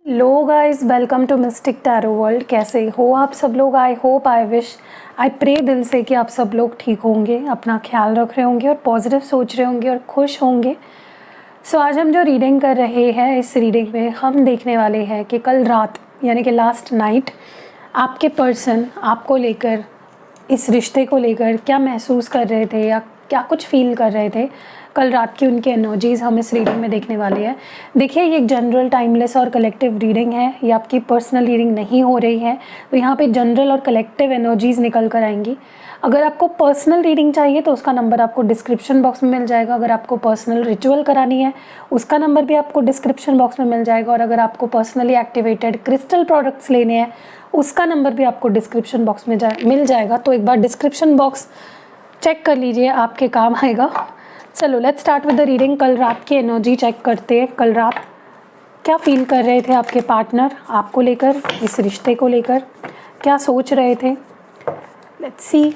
Low guys, welcome to mystic tarot world. कैसे हो आप सब लोग? I hope, I wish, I pray दिल से कि आप सब लोग ठीक होंगे, अपना ख्याल रख रहे होंगे और पॉजिटिव सोच रहे होंगे और खुश होंगे। सो आज हम जो रीडिंग कर रहे हैं, इस रीडिंग में हम देखने वाले हैं कि कल रात यानी कि लास्ट नाइट आपके पर्सन आपको लेकर, इस रिश्ते को लेकर क्या महसूस कर रहे थे या क्या कुछ फील कर रहे थे। कल रात की उनकी एनर्जीज़ हम इस रीडिंग में देखने वाले हैं। देखिए, ये एक जनरल, टाइमलेस और कलेक्टिव रीडिंग है। ये आपकी पर्सनल रीडिंग नहीं हो रही है, तो यहाँ पे जनरल और कलेक्टिव एनर्जीज़ निकल कर आएंगी। अगर आपको पर्सनल रीडिंग चाहिए तो उसका नंबर आपको डिस्क्रिप्शन बॉक्स में मिल जाएगा। अगर आपको पर्सनल रिचुअल करानी है उसका नंबर भी आपको डिस्क्रिप्शन बॉक्स में मिल जाएगा। और अगर आपको पर्सनली एक्टिवेटेड क्रिस्टल प्रोडक्ट्स लेने हैं उसका नंबर भी आपको डिस्क्रिप्शन बॉक्स में मिल जाएगा। तो एक बार डिस्क्रिप्शन बॉक्स चेक कर लीजिए, आपके काम आएगा। चलो let's start with the reading. कल रात की एनर्जी चेक करते हैं। कल रात क्या फील कर रहे थे आपके पार्टनर आपको लेकर, इस रिश्ते को लेकर क्या सोच रहे थे। Let's see.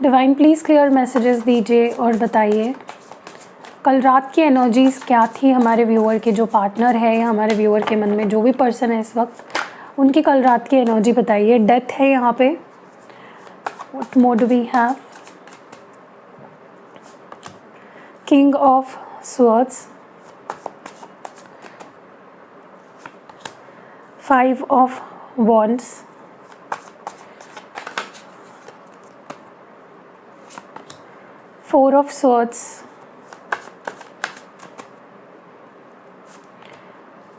Divine please clear messages दीजिए और बताइए कल रात की एनर्जीज़ क्या थी हमारे व्यूअर के, जो पार्टनर है या हमारे व्यूअर के मन में जो भी पर्सन है इस वक्त, उनकी कल रात की एनर्जी बताइए। डेथ है यहाँ पे। What more do we have? King of swords, 5 of wands, four of swords,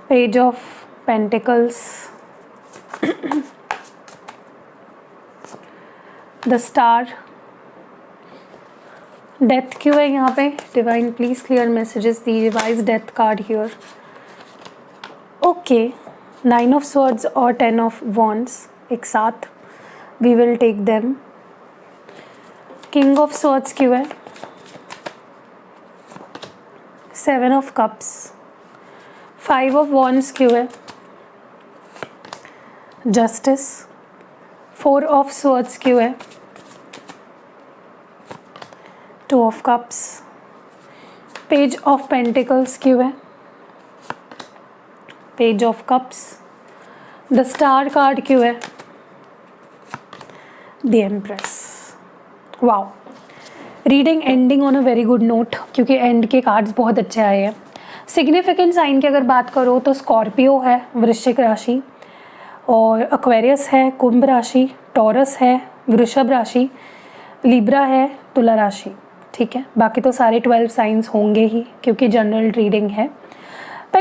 page of pentacles, the star. Death क्यों है यहाँ पे? डिवाइन प्लीज क्लियर मैसेजेस दीजिए। Why is death card here? Okay, 9 of swords और 10 of wands एक साथ, we will take them. King of swords क्यों है? 7 ऑफ कप्स, 5 ऑफ वॉन्ड्स क्यों है? जस्टिस, 4 ऑफ स्वर्ड्स क्यों है? 2 of cups, page of pentacles क्यों है? Page of cups, the star card क्यों है? The empress. Wow, reading ending on a very good note, क्योंकि एंड के कार्ड्स बहुत अच्छे आए हैं। सिग्निफिकेंट साइन की अगर बात करो तो स्कॉर्पियो है वृश्चिक राशि, और एक्वेरियस है कुंभ राशि, टॉरस है वृषभ राशि, लिब्रा है तुला राशि। ठीक है, बाकी तो सारे 12 साइंस होंगे ही क्योंकि जनरल रीडिंग है।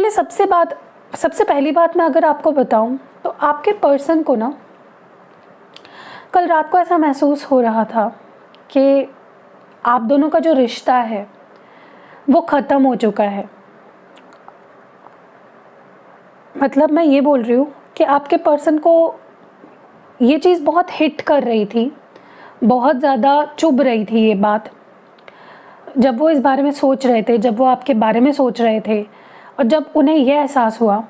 सबसे पहली बात मैं अगर आपको बताऊं तो आपके पर्सन को ना कल रात को ऐसा महसूस हो रहा था कि आप दोनों का जो रिश्ता है वो ख़त्म हो चुका है। मतलब मैं ये बोल रही हूँ कि आपके पर्सन को ये चीज़ बहुत हिट कर रही थी, बहुत ज़्यादा चुभ रही थी ये बात, जब वो इस बारे में सोच रहे थे, जब वो आपके बारे में सोच रहे थे, और जब उन्हें यह एहसास हुआ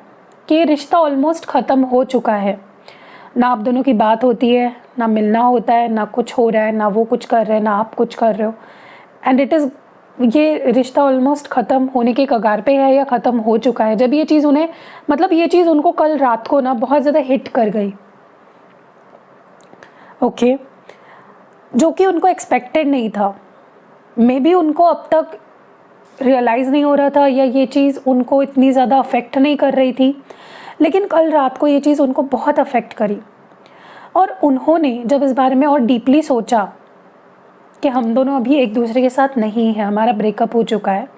कि ये रिश्ता ऑलमोस्ट ख़त्म हो चुका है। ना आप दोनों की बात होती है, ना मिलना होता है, ना कुछ हो रहा है, ना वो कुछ कर रहे हैं, ना आप कुछ कर रहे हो, एंड ये रिश्ता ऑलमोस्ट ख़त्म होने के कगार पे है या ख़त्म हो चुका है। जब ये चीज़ ये चीज़ उनको कल रात को ना बहुत ज़्यादा हिट कर गई। ओके, जो कि उनको एक्सपेक्टेड नहीं था। मे बी उनको अब तक रियलाइज़ नहीं हो रहा था या ये चीज़ उनको इतनी ज़्यादा अफेक्ट नहीं कर रही थी, लेकिन कल रात को ये चीज़ उनको बहुत अफेक्ट करी। और उन्होंने जब इस बारे में और डीपली सोचा कि हम दोनों अभी एक दूसरे के साथ नहीं हैं, हमारा ब्रेकअप हो चुका है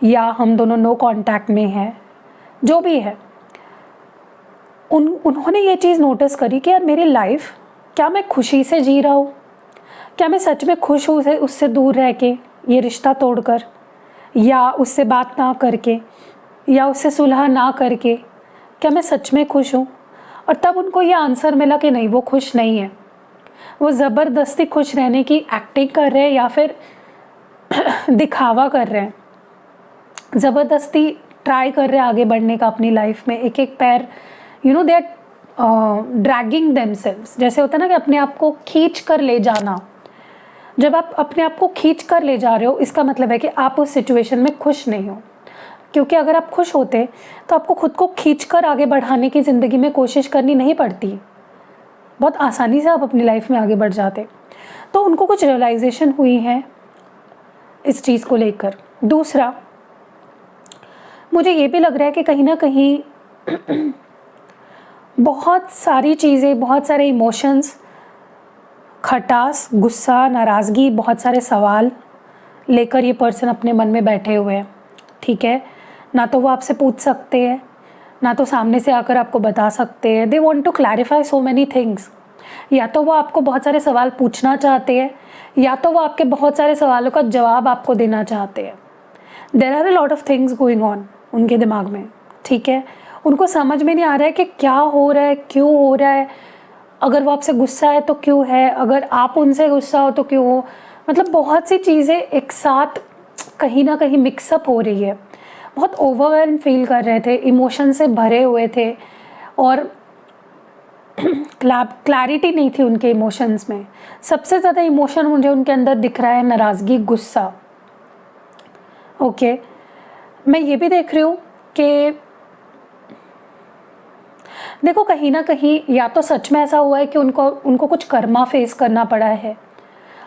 या हम दोनों नो कांटेक्ट में हैं, जो भी है, उन्होंने ये चीज़ नोटिस करी कि यार मेरी लाइफ, क्या मैं खुशी से जी रहा हूँ? क्या मैं सच में खुश हूँ उससे दूर रह के, ये रिश्ता तोड़कर, या उससे बात ना करके, या उससे सुलह ना करके? क्या मैं सच में खुश हूँ? और तब उनको ये आंसर मिला कि नहीं, वो खुश नहीं है। वो ज़बरदस्ती खुश रहने की एक्टिंग कर रहे हैं या फिर दिखावा कर रहे हैं, ज़बरदस्ती ट्राई कर रहे हैं आगे बढ़ने का अपनी लाइफ में, एक एक पैर, दे आर ड्रैगिंग देमसेल्व्स, जैसे होता है ना कि अपने आप को खींच कर ले जाना। जब आप अपने आप को खींच कर ले जा रहे हो, इसका मतलब है कि आप उस सिचुएशन में खुश नहीं हो, क्योंकि अगर आप खुश होते तो आपको खुद को खींच कर आगे बढ़ाने की ज़िंदगी में कोशिश करनी नहीं पड़ती, बहुत आसानी से आप अपनी लाइफ में आगे बढ़ जाते। तो उनको कुछ रियलाइजेशन हुई है इस चीज़ को लेकर। दूसरा, मुझे ये भी लग रहा है कि कहीं ना कहीं बहुत सारी चीज़ें, बहुत सारे इमोशंस, खटास, गुस्सा, नाराज़गी, बहुत सारे सवाल लेकर ये पर्सन अपने मन में बैठे हुए हैं। ठीक है, ना तो वो आपसे पूछ सकते हैं, ना तो सामने से आकर आपको बता सकते हैं। They want to clarify so many things. या तो वो आपको बहुत सारे सवाल पूछना चाहते हैं, या तो वो आपके बहुत सारे सवालों का जवाब आपको देना चाहते हैं। There are a lot of things going on उनके दिमाग में। ठीक है, उनको समझ में नहीं आ रहा है कि क्या हो रहा है, क्यों हो रहा है। अगर वो आपसे गुस्सा है तो क्यों है, अगर आप उनसे गुस्सा हो तो क्यों हो। मतलब बहुत सी चीज़ें एक साथ कहीं ना कहीं मिक्सअप हो रही है। बहुत ओवरवेल्म फील कर रहे थे, इमोशन से भरे हुए थे, और क्लैरिटी नहीं थी उनके इमोशंस में। सबसे ज़्यादा इमोशन मुझे उनके अंदर दिख रहा है नाराज़गी, गुस्सा। ओके, मैं ये भी देख रही हूँ कि देखो कहीं ना कहीं या तो सच में ऐसा हुआ है कि उनको कुछ कर्मा फेस करना पड़ा है।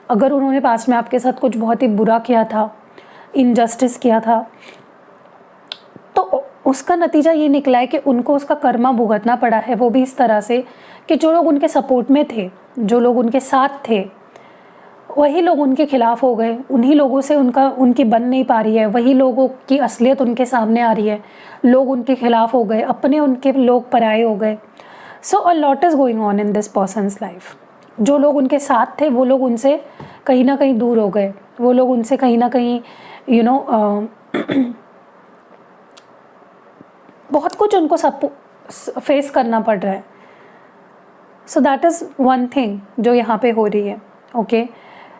अगर उन्होंने पास्ट में आपके साथ कुछ बहुत ही बुरा किया था, इनजस्टिस किया था, तो उसका नतीजा ये निकला है कि उनको उसका कर्मा भुगतना पड़ा है। वो भी इस तरह से कि जो लोग उनके सपोर्ट में थे, जो लोग उनके साथ थे, वही लोग उनके खिलाफ हो गए। उन्हीं लोगों से उनकी बन नहीं पा रही है, वही लोगों की असलियत उनके सामने आ रही है। लोग उनके खिलाफ हो गए, अपने उनके लोग पराए हो गए। So a lot is going on in this person's life. जो लोग उनके साथ थे वो लोग उनसे कहीं ना कहीं दूर हो गए, वो लोग उनसे कहीं ना कहीं बहुत कुछ उनको सब फेस करना पड़ रहा है। So that is one thing जो यहाँ पे हो रही है। ओके,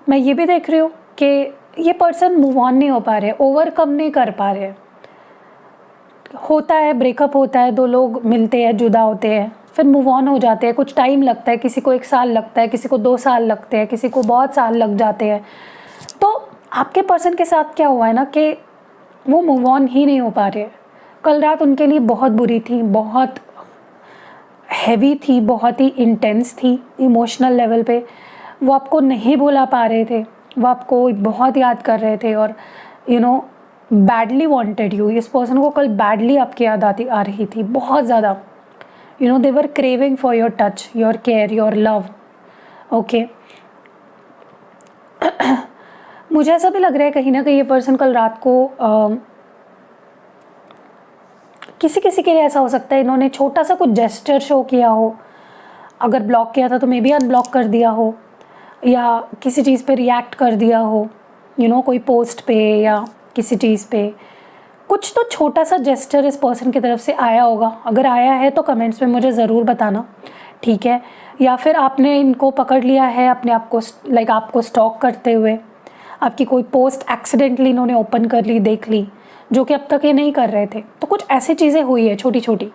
मैं ये भी देख रही हूँ कि ये पर्सन मूव ऑन नहीं हो पा रहे, ओवरकम नहीं कर पा रहे। होता है, ब्रेकअप होता है, दो लोग मिलते हैं, जुदा होते हैं, फिर मूव ऑन हो जाते हैं। कुछ टाइम लगता है, किसी को 1 साल लगता है, किसी को 2 साल लगते हैं, किसी को बहुत साल लग जाते हैं। तो आपके पर्सन के साथ क्या हुआ है ना कि वो मूव ऑन ही नहीं हो पा रहे। कल रात उनके लिए बहुत बुरी थी, बहुत हैवी थी, बहुत ही इंटेंस थी इमोशनल लेवल पे। वो आपको नहीं भुला पा रहे थे, वो आपको बहुत याद कर रहे थे, और बैडली वांटेड यू। इस पर्सन को कल बैडली आपकी याद आ रही थी, बहुत ज़्यादा। They were craving for your touch, your care, your love. Okay, मुझे ऐसा भी लग रहा है कहीं ना कहीं ये पर्सन कल रात को किसी के लिए ऐसा हो सकता है, इन्होंने छोटा सा कुछ जेस्चर शो किया हो। अगर ब्लॉक किया था तो मे बी अनब्लॉक कर दिया हो, या किसी चीज़ पे रिएक्ट कर दिया हो, कोई पोस्ट पे या किसी चीज़ पे। कुछ तो छोटा सा जेस्चर इस पर्सन की तरफ से आया होगा। अगर आया है तो कमेंट्स में मुझे ज़रूर बताना, ठीक है। या फिर आपने इनको पकड़ लिया है अपने आप को, आपको स्टॉक करते हुए, आपकी कोई पोस्ट एक्सीडेंटली इन्होंने ओपन कर ली, देख ली, जो कि अब तक ये नहीं कर रहे थे। तो कुछ ऐसी चीज़ें हुई है छोटी छोटी,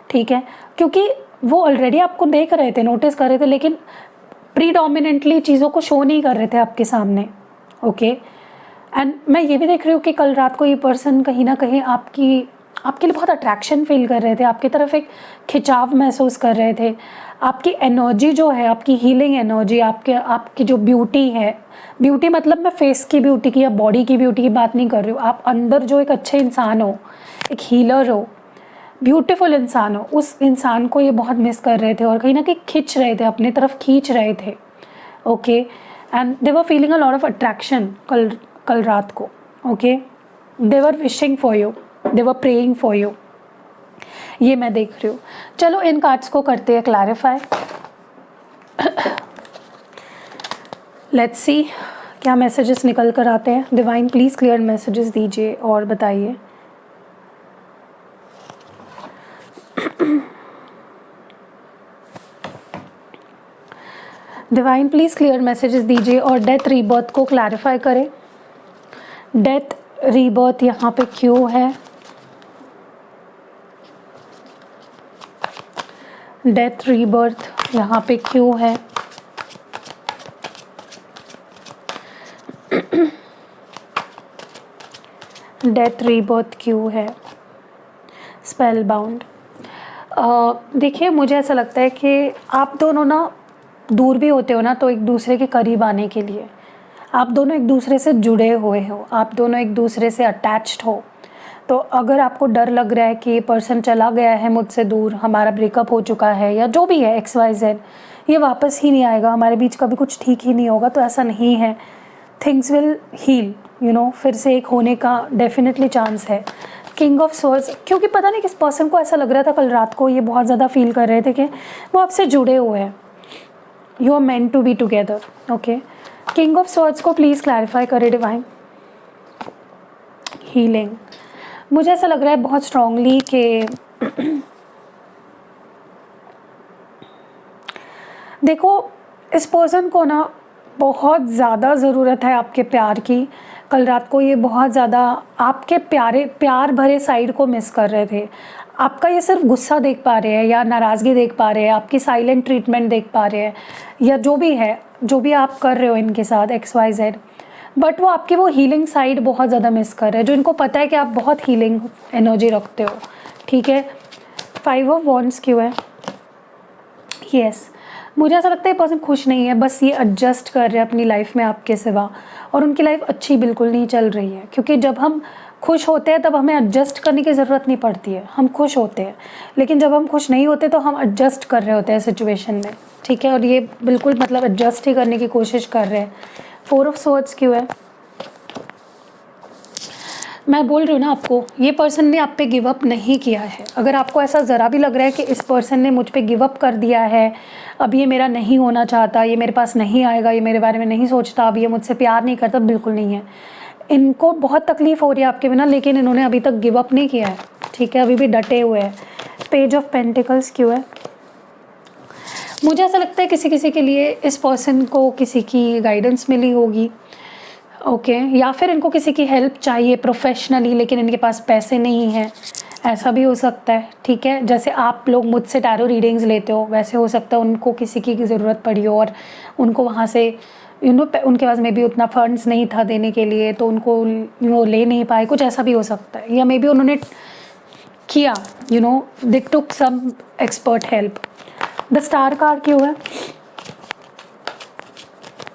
ठीक है, क्योंकि वो ऑलरेडी आपको देख रहे थे, नोटिस कर रहे थे, लेकिन प्रीडोमिनेंटली चीज़ों को शो नहीं कर रहे थे आपके सामने। ओके, एंड मैं ये भी देख रही हूँ कि कल रात को ये पर्सन कहीं ना कहीं आपके लिए बहुत अट्रैक्शन फील कर रहे थे, आपकी तरफ एक खिंचाव महसूस कर रहे थे। आपकी एनर्जी जो है, आपकी हीलिंग एनर्जी, आपकी जो ब्यूटी है, ब्यूटी मतलब मैं फेस की ब्यूटी की या बॉडी की ब्यूटी की बात नहीं कर रही हूँ। आप अंदर जो एक अच्छे इंसान हो, एक हीलर हो, ब्यूटीफुल इंसान हो, उस इंसान को ये बहुत मिस कर रहे थे और कहीं ना कहीं खींच रहे थे, अपनी तरफ खींच रहे थे। Okay, and they were feeling a lot of attraction कल रात को। Okay, they were wishing for you, they were praying for you, ये मैं देख रही हूँ। चलो इन कार्ड्स को करते हैं क्लैरिफाई। लेट्स सी क्या मैसेजेस निकल कर आते हैं। डिवाइन प्लीज़ क्लियर मैसेजेस दीजिए और बताइए। डिवाइन प्लीज़ क्लियर मैसेजेस दीजिए और डेथ रीबर्थ को क्लैरिफाई करें। डेथ रीबर्थ यहाँ पे क्यों है? डेथ रीबर्थ यहाँ पे क्यों है? डेथ रीबर्थ क्यों है? Spell bound. देखिए मुझे ऐसा लगता है कि आप दोनों ना दूर भी होते हो ना तो एक दूसरे के करीब आने के लिए आप दोनों एक दूसरे से जुड़े हुए हो, आप दोनों एक दूसरे से अटैच्ड हो। तो अगर आपको डर लग रहा है कि ये पर्सन चला गया है मुझसे दूर, हमारा ब्रेकअप हो चुका है या जो भी है XYZ, ये वापस ही नहीं आएगा, हमारे बीच कभी कुछ ठीक ही नहीं होगा, तो ऐसा नहीं है। थिंग्स विल हील, फिर से एक होने का डेफिनेटली चांस है। किंग ऑफ स्वॉर्ड्स, क्योंकि पता नहीं किस पर्सन को ऐसा लग रहा था कल रात को, ये बहुत ज़्यादा फील कर रहे थे कि वो आपसे जुड़े हुए हैं, you are meant to be together. Okay, king of swords को प्लीज़ क्लैरिफाई करें डिवाइन। हीलिंग, मुझे ऐसा लग रहा है बहुत स्ट्रांगली कि देखो इस पर्सन को ना बहुत ज़्यादा ज़रूरत है आपके प्यार की। कल रात को ये बहुत ज़्यादा आपके प्यार भरे साइड को मिस कर रहे थे। आपका ये सिर्फ गुस्सा देख पा रहे हैं या नाराज़गी देख पा रहे हैं, आपकी साइलेंट ट्रीटमेंट देख पा रहे हैं, या जो भी है, जो भी आप कर रहे हो इनके साथ XYZ, बट वो आपकी वो हीलिंग साइड बहुत ज़्यादा मिस कर रहे हैं, जो इनको पता है कि आप बहुत हीलिंग एनर्जी रखते हो। ठीक है, 5 ऑफ वॉन्ड्स क्यों है? यस, मुझे ऐसा लगता है ये पर्सन खुश नहीं है, बस ये एडजस्ट कर रहे हैं अपनी लाइफ में आपके सिवा, और उनकी लाइफ अच्छी बिल्कुल नहीं चल रही है। क्योंकि जब हम खुश होते हैं तब हमें एडजस्ट करने की ज़रूरत नहीं पड़ती है, हम खुश होते हैं। लेकिन जब हम खुश नहीं होते तो हम एडजस्ट कर रहे होते हैं सिचुएशन में। ठीक है, और ये बिल्कुल मतलब एडजस्ट ही करने की कोशिश कर रहे हैं। 4 ऑफ स्वॉर्ड्स क्यों है? मैं बोल रही हूँ ना आपको, ये पर्सन ने आप पे गिव अप नहीं किया है। अगर आपको ऐसा ज़रा भी लग रहा है कि इस पर्सन ने मुझ पे गिव अप कर दिया है, अब ये मेरा नहीं होना चाहता, ये मेरे पास नहीं आएगा, ये मेरे बारे में नहीं सोचता, अब ये मुझसे प्यार नहीं करता, बिल्कुल नहीं है। इनको बहुत तकलीफ़ हो रही है आपके बिना, लेकिन इन्होंने अभी तक गिव अप नहीं किया है। ठीक है, अभी भी डटे हुए हैं। पेज ऑफ पेंटिकल्स क्यों है? मुझे ऐसा लगता है किसी किसी के लिए इस पर्सन को किसी की गाइडेंस मिली होगी। ओके, या फिर इनको किसी की हेल्प चाहिए प्रोफेशनली, लेकिन इनके पास पैसे नहीं हैं, ऐसा भी हो सकता है। ठीक है, जैसे आप लोग मुझसे टैरो रीडिंग्स लेते हो, वैसे हो सकता है उनको किसी की ज़रूरत पड़ी हो और उनको वहाँ से उनके पास मे बी उतना फंड्स नहीं था देने के लिए, तो उनको ले नहीं पाए, कुछ ऐसा भी हो सकता है। या मे बी उन्होंने किया, they took some expert help. The star card क्यों है?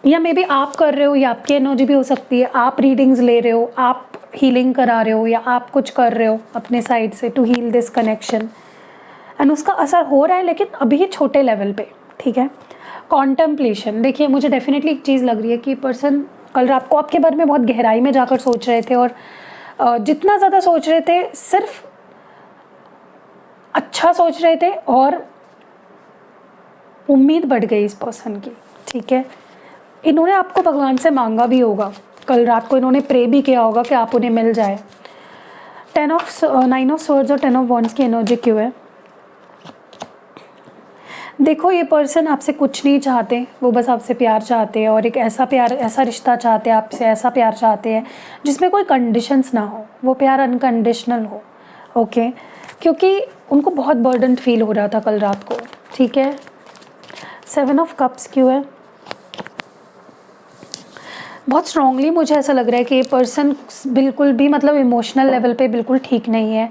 या मे बी आप कर रहे हो, या आपकी एनर्जी भी हो सकती है, आप रीडिंग्स ले रहे हो, आप हीलिंग करा रहे हो, या आप कुछ कर रहे हो अपने साइड से to heal this connection, and उसका असर हो रहा है, लेकिन अभी छोटे लेवल पे। ठीक है, कॉन्टेम्पलेशन, देखिए मुझे डेफिनेटली एक चीज़ लग रही है कि पर्सन कल रात को आपके बारे में बहुत गहराई में जाकर सोच रहे थे, और जितना ज़्यादा सोच रहे थे सिर्फ अच्छा सोच रहे थे, और उम्मीद बढ़ गई इस पर्सन की। ठीक है, इन्होंने आपको भगवान से मांगा भी होगा, कल रात को इन्होंने प्रे भी किया होगा कि आप उन्हें मिल जाए। 9 ऑफ स्वॉर्ड्स और 10 ऑफ वॉन्ड्स की एनर्जी क्यों है? देखो ये पर्सन आपसे कुछ नहीं चाहते, वो बस आपसे प्यार चाहते हैं, और एक ऐसा प्यार, ऐसा रिश्ता चाहते हैं आपसे, ऐसा प्यार चाहते हैं जिसमें कोई कंडीशंस ना हो, वो प्यार अनकंडीशनल हो। ओके, क्योंकि उनको बहुत बर्डन फील हो रहा था कल रात को। ठीक है, 7 ऑफ कप्स क्यों है? बहुत स्ट्रांगली मुझे ऐसा लग रहा है कि ये पर्सन बिल्कुल भी मतलब इमोशनल लेवल पे बिल्कुल ठीक नहीं है,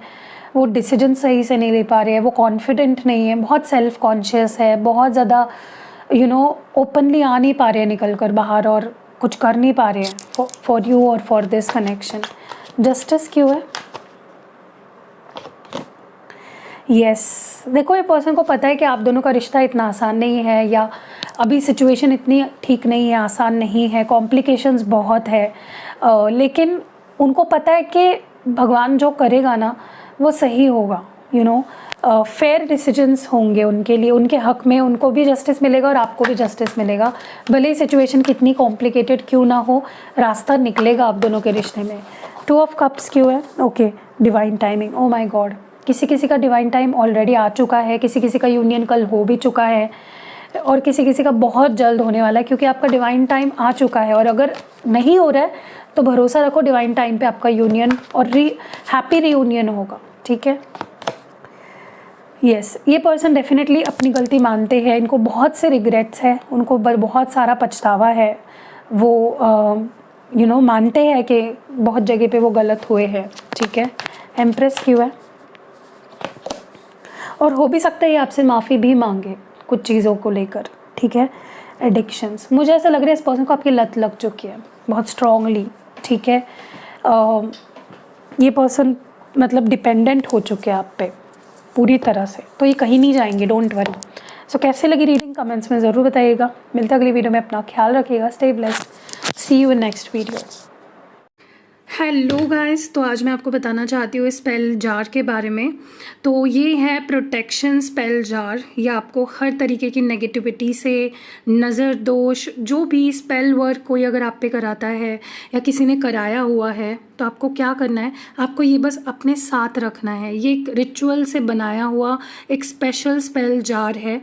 वो डिसीजन सही से नहीं ले पा रहे हैं, वो कॉन्फिडेंट नहीं है, बहुत सेल्फ कॉन्शियस है, बहुत ज़्यादा ओपनली आ नहीं पा रहे हैं निकल कर बाहर, और कुछ कर नहीं पा रहे हैं फॉर यू और फॉर दिस कनेक्शन। जस्टिस क्यों है? यस, देखो ये पर्सन को पता है कि आप दोनों का रिश्ता इतना आसान नहीं है, या अभी सिचुएशन इतनी ठीक नहीं है, आसान नहीं है, कॉम्प्लिकेशंस बहुत है, लेकिन उनको पता है कि भगवान जो करेगा ना वो सही होगा। फेयर डिसीजंस होंगे उनके लिए, उनके हक में उनको भी जस्टिस मिलेगा और आपको भी जस्टिस मिलेगा, भले ही सिचुएशन कितनी कॉम्प्लिकेटेड क्यों ना हो, रास्ता निकलेगा आप दोनों के रिश्ते में। 2 ऑफ कप्स क्यों है? Okay, divine timing, oh my God, किसी किसी का डिवाइन टाइम ऑलरेडी आ चुका है, किसी किसी का यूनियन कल हो भी चुका है, और किसी किसी का बहुत जल्द होने वाला है, क्योंकि आपका डिवाइन टाइम आ चुका है। और अगर नहीं हो रहा है तो भरोसा रखो, डिवाइन टाइम पे आपका यूनियन और हैप्पी रीयूनियन होगा। ठीक है, यस, ये पर्सन डेफिनेटली अपनी गलती मानते हैं, इनको बहुत से रिग्रेट्स है, उनको बहुत सारा पछतावा है, वो मानते हैं कि बहुत जगह पे वो गलत हुए हैं, ठीक है। एम्प्रेस क्यों है? और हो भी सकता है ये आपसे माफ़ी भी मांगे कुछ चीज़ों को लेकर, ठीक है। एडिक्शंस, मुझे ऐसा लग रहा है इस पर्सन को आपकी लत लग चुकी है बहुत स्ट्रांगली, ठीक है। ये पर्सन मतलब डिपेंडेंट हो चुके हैं आप पे पूरी तरह से, तो ये कहीं नहीं जाएंगे, डोंट वरी। सो कैसे लगी रीडिंग कमेंट्स में ज़रूर बताइएगा। मिलते अगली वीडियो में, अपना ख्याल रखिएगा, stay blessed, see you in next video. Hello guys, तो आज मैं आपको बताना चाहती हूँ स्पेल जार के बारे में। तो ये है प्रोटेक्शन स्पेल जार। ये आपको हर तरीके की नेगेटिविटी से, नज़र दोष, जो भी स्पेल वर्क कोई अगर आप पे कराता है या किसी ने कराया हुआ है, तो आपको क्या करना है, आपको ये बस अपने साथ रखना है। ये एक रिचुअल से बनाया हुआ एक स्पेशल स्पेल जार है,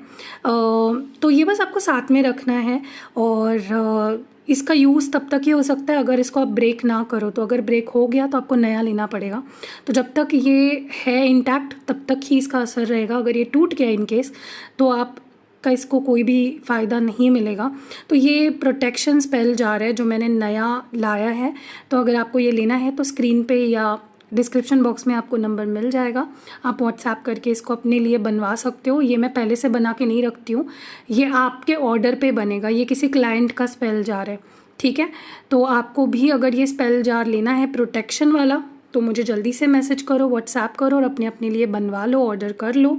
तो ये बस आपको साथ में रखना है। और इसका यूज़ तब तक ही हो सकता है अगर इसको आप ब्रेक ना करो, तो अगर ब्रेक हो गया तो आपको नया लेना पड़ेगा। तो जब तक ये है इंटैक्ट तब तक ही इसका असर रहेगा। अगर ये टूट गया इन केस, तो आपका इसको कोई भी फ़ायदा नहीं मिलेगा। तो ये प्रोटेक्शन स्पेल जार है जो मैंने नया लाया है। तो अगर आपको ये लेना है तो स्क्रीन पे या डिस्क्रिप्शन बॉक्स में आपको नंबर मिल जाएगा, आप व्हाट्सएप करके इसको अपने लिए बनवा सकते हो। ये मैं पहले से बना के नहीं रखती हूँ, ये आपके ऑर्डर पे बनेगा। ये किसी क्लाइंट का स्पेल जार है, ठीक है। तो आपको भी अगर ये स्पेल जार लेना है प्रोटेक्शन वाला, तो मुझे जल्दी से मैसेज करो, व्हाट्सएप करो और अपने लिए बनवा लो, ऑर्डर कर लो।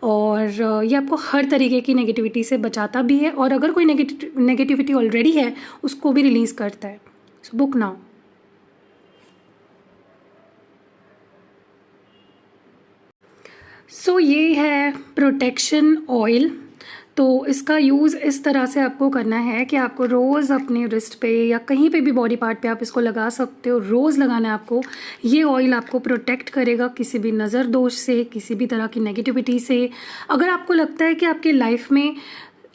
और ये आपको हर तरीके की नेगेटिविटी से बचाता भी है, और अगर कोई नेगेटिविटी ऑलरेडी है उसको भी रिलीज़ करता है। So book now. सो ये है प्रोटेक्शन ऑयल। तो इसका यूज़ इस तरह से आपको करना है कि आपको रोज़ अपने रिस्ट पे या कहीं पे भी बॉडी पार्ट पे आप इसको लगा सकते हो, रोज़ लगाना है आपको। ये ऑयल आपको प्रोटेक्ट करेगा किसी भी नज़र दोष से, किसी भी तरह की नेगेटिविटी से। अगर आपको लगता है कि आपकी लाइफ में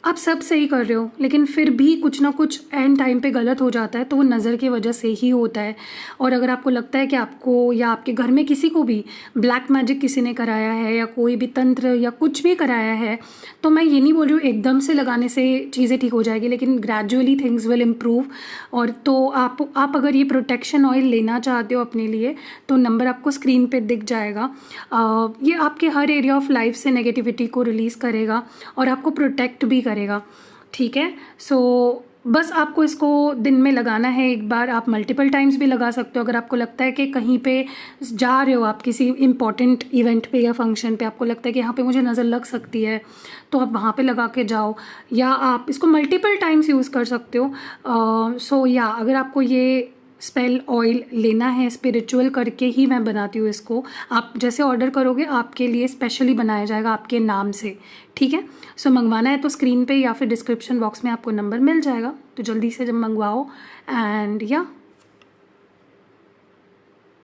आप सब सही कर रहे हो लेकिन फिर भी कुछ ना कुछ एंड टाइम पे गलत हो जाता है, तो वो नज़र की वजह से ही होता है। और अगर आपको लगता है कि आपको या आपके घर में किसी को भी ब्लैक मैजिक किसी ने कराया है या कोई भी तंत्र या कुछ भी कराया है, तो मैं ये नहीं बोल रही हूँ एकदम से लगाने से चीज़ें ठीक हो जाएगी, लेकिन ग्रेजुअली थिंग्स विल इम्प्रूव। और तो आप अगर ये प्रोटेक्शन ऑयल लेना चाहते हो अपने लिए, तो नंबर आपको स्क्रीन पे दिख जाएगा। ये आपके हर एरिया ऑफ लाइफ से नेगेटिविटी को रिलीज़ करेगा और आपको प्रोटेक्ट भी करेगा, ठीक है। सो बस आपको इसको दिन में लगाना है एक बार, आप मल्टीपल टाइम्स भी लगा सकते हो। अगर आपको लगता है कि कहीं पे जा रहे हो, आप किसी इंपॉर्टेंट इवेंट पे या फंक्शन पे, आपको लगता है कि यहाँ पे मुझे नज़र लग सकती है, तो आप वहाँ पे लगा के जाओ, या आप इसको मल्टीपल टाइम्स यूज़ कर सकते हो। सो या अगर आपको ये स्पेल ऑयल लेना है, स्पिरिचुअल करके ही मैं बनाती हूँ इसको, आप जैसे ऑर्डर करोगे आपके लिए स्पेशली बनाया जाएगा आपके नाम से, ठीक है। सो मंगवाना है तो स्क्रीन पे या फिर डिस्क्रिप्शन बॉक्स में आपको नंबर मिल जाएगा, तो जल्दी से जब मंगवाओ। एंड या